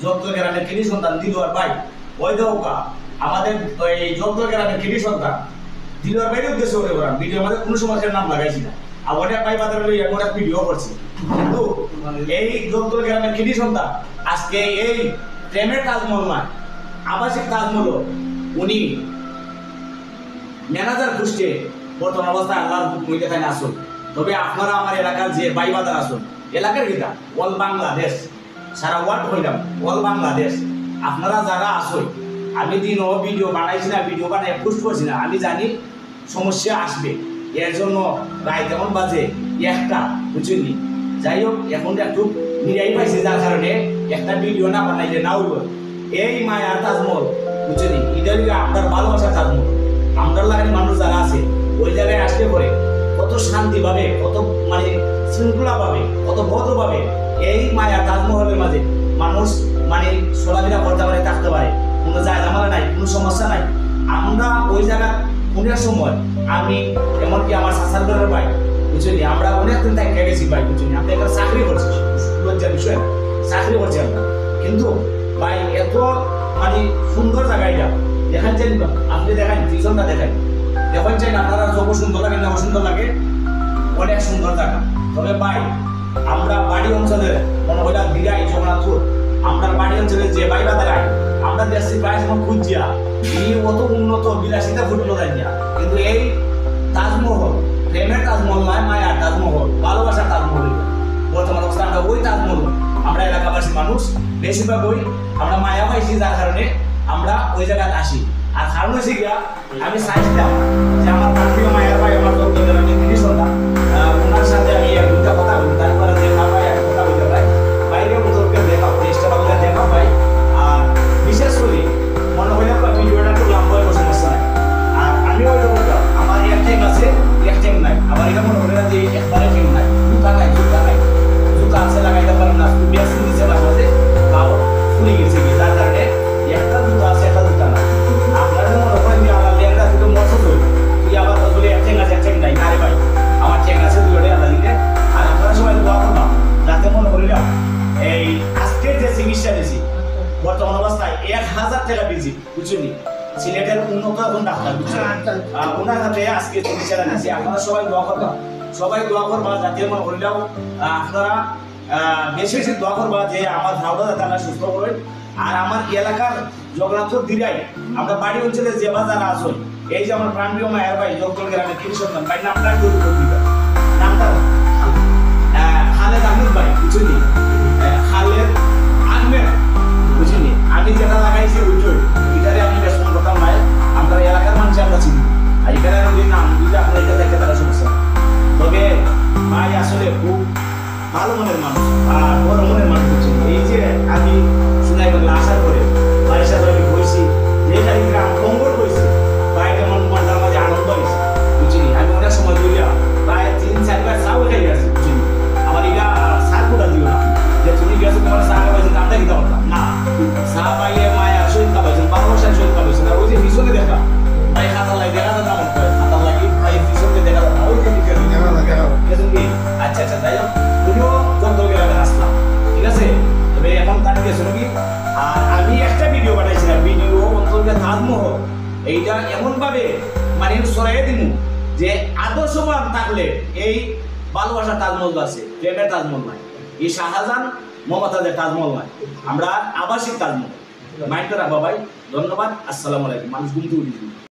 যন্ত্র গ্রামের কৃষি সন্তান দিলুয়ার ভাই ওই দৌকা আমাদের এই যন্ত্র গ্রামের কৃষি সন্তান দিলুয়ার ভাইয়ের উদ্দেশ্যে ওরে করান ভিডিও আমাদের কোনো সমস্যার নাম লাগাইছি না আর ওটা পাই বাজারে লইয়া ওটা ভিডিও করছি কিন্তু এই যন্ত্র গ্রামের কৃষি সন্তান আজকে এই প্রেমের তাজমহল নয় আবাসিক তাজমহল উনি ম্যানেজার খুঁজছে বর্তমান অবস্থায় আল্লাহর হুকুমে তাই আসুন তবে আপনারা আমার এলাকার যে বাইবাজার আসুন এলাকার কিটা অল বাংলাদেশ সারা ওয়ার্ল্ড হইলাম অল বাংলাদেশ আপনারা যারা আসুন আমি দিনও ভিডিও বানাইছি না ভিডিও বানাই পোস্ট করছি না আমি জানি সমস্যা আসবে এর জন্য রায় তেমন বাজে একটা বুঝিনি যাই হোক এখন একটু মিডিয়াই পাইছে যার কারণে একটা ভিডিও না বানাইলে না হইব এই মায়ার তাজমহল বুঝিনি এটা আপনার ভালোবাসার তাজমহল আমরা লাগানি মানুষ যারা আছে ওই জায়গায় আসতে পরে কত শান্তি পাবে কত মানে শৃঙ্খলা পাবে কত ভদ্র পাবে এই মায়া তাজমহলের মাঝে মানুষ মানে চলাফেরা করতে পারে থাকতে পারে কোনো জায়গা নাই কোনো সমস্যা নাই আমরা ওই জায়গা অনেক সময় আমি এমনকি আমার শাসার ঘরের ভাই বুঝলি আমরা অনেক দিন থেকে গেছি ভাই বুঝলি আপনি এখানে চাকরি করছি লজ্জার বিষয় চাকরি করছি আমরা কিন্তু ভাই এত মানে সুন্দর জায়গা এটা দেখান চাই আপনি দেখান পিছনটা দেখান দেখেন চাই আপনারা যত সুন্দর লাগে না অসুন্দর লাগে অনেক সুন্দর জায়গা তবে ভাই আমরা বাড়ি অঞ্চলের মনে হয় দিঘাই জগন্নাথপুর আমরা বাড়ি অঞ্চলের যে ভাই বাদারাই আমরা দেখছি প্রায় সময় খুঁজিয়া এই অত উন্নত বিলাসিতা ফুটলো যাই না কিন্তু এই তাজমহল প্রেমের তাজমহল নয় মায়ার তাজমহল ভালোবাসার তাজমহল বর্তমান অবস্থা আমরা ওই তাজমহল আমরা এলাকাবাসী মানুষ বেশিরভাগ ওই আমরা মায়া পাইছি যার কারণে আমরা ওই জায়গায় আসি আর কারণ হয়েছে গিয়া আমি চাইছিলাম যে আমার প্রিয় মায়ের ভাই আমার কৃষি সন্তান ওনার সাথে আমি এক দুটা কথা বলি তারপরে দেখা পাই এক কথা বলতে পাই বাইরে ওদেরকে দেখা চেষ্টা করলে দেখা পাই আর বিশেষ করে মনে হইলে ভিডিওটা একটু লম্বা হয়ে সমস্যা নাই আর আমিও ওইটা বলতাম আমার এক ট্যাঙ্ক আছে এক ট্যাঙ্ক নাই আবার এটা মনে হলে যে একবারে ট্যাঙ্ক নাই জুতা নাই জুতা আছে লাগাইতে পারেন না বেশি দিচ্ছে না আমাদের গাও ফুলে গেছে যার কারণে একটা জুতা আছে একটা জুতা নাই আপনারা মনে করেন যে আমার লেগটা দুটো মশো তুই আবার বলে এক ট্যাঙ্ক আছে এক ট্যাঙ্ক নাই আরে ভাই আমার ট্যাঙ্ক আছে দুটোটাই আলাদা দিলে আর আপনারা সবাই দোয়া করলাম যাতে মনে করিলাম এই আজকের যে চিকিৎসা দিয়েছি বর্তমান অবস্থায় 1000 টাকা দিয়েছি বুঝলি সিলেটের উন্নত এখন ডাক্তার ওনার হাতে আজকে চিকিৎসাটা দিয়েছি আপনারা সবাই দোয়া করবা যাতে মনে করিলাম আপনারা বেশি বেশি দোয়া করবা যে আমার ধারণা যাতে আমরা সুস্থ করে আর আমার এলাকার জগন্নাথপুর দিরাই আমরা বাড়ি অঞ্চলের যে বাজার আছে এই যে আমার প্রাণপ্রিয় মায়ের ভাই জগদল গ্রামের কৃষি সন্তান ভাই নামটা নামটা খালেদ আহমেদ ভাই বুঝলি খালেদ আহমেদ বুঝলি আমি যেটা লাগাইছি ওইটাই এটারে আমি বেশ করতাম ভাই আমরা এলাকার মানুষ আমরা চিনি আর এখানে যদি নাম বুঝলে আপনার এটা দেখতে তারা সমস্যা তবে ভাই আসলে খুব ভালো মনের মানুষ আর বড় মনের মানুষ বুঝছেন এই যে আমি শুনাই বাংলা আসার পরে ভাইয়ের সাথে আমি বইছি যে গ্রাম কঙ্গর বইছি ভাই কেমন মনটার মাঝে আনন্দ হয়েছে বুঝলি আমি অনেক সময় ধরিয়া প্রায় 3-4 বার চাও খাই গেছি বুঝলি আমার এটা সার কোটা দিও না যে তুমি গেছো তোমার চা খাওয়াইছেন আমরা কি পারতাম না চা পাইলে মায়ের সহিত খাওয়াইছেন ভালোবাসার সহিত খাওয়াইছেন আর ওই যে পিছনে দেখা ভাই খাতার লাগে দেখা যাবে আমার খাতার লাগে ভাই পিছনে দেখা যাবে ওই যে আচ্ছা যাই হোক তুমিও যত গ্রামে আসলাম ঠিক আছে তবে এখন তার গেছো নাকি আর আমি একটা ভিডিও বানাইছিলাম ভিডিও অন্তর্গত তাজমহল এইটা এমন ভাবে মানে সরাই দিন যে আদর্শবান থাকলে এই ভালোবাসার তাজমহল আছে প্রেমের তাজমহল নয় এই শাহজাহান মমতাজের তাজমহল নয় আমরা আবাসিক তাজমহল মাইন্ড রাখবা ভাই ধন্যবাদ আসসালামু আলাইকুম মানুষ ঘুমতে উঠেছি